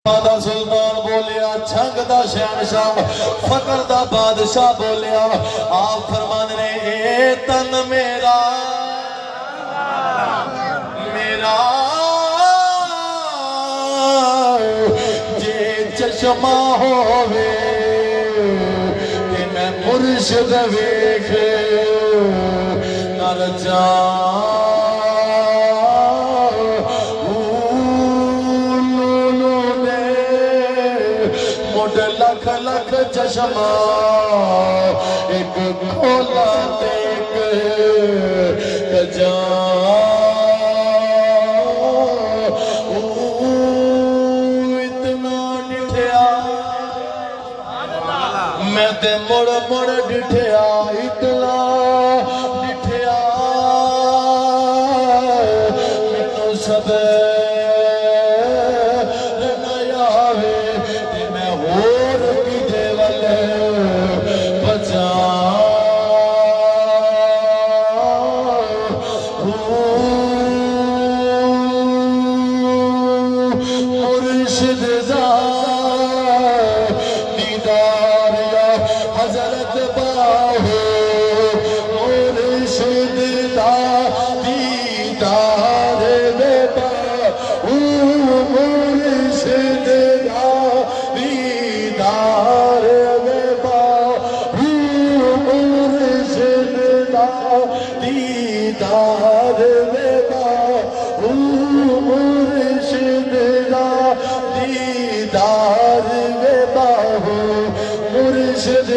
दा सुल्तान बोलिया, छंग दा शहनशाह, फकर दा बादशाह बोलिया। आप फरमाने ने ए तन मेरा मेरा जे चश्मा होवे ते मैं मुर्शिद वेख नर जा लख लख चश्मा एक खोला देख जा इतना डिठया मैं ते मुड़ मुड़ डिठया इतना डिठया मैनू सब दीदार वेबा मुर्शिद दा दीदार वेबा मुर्शिद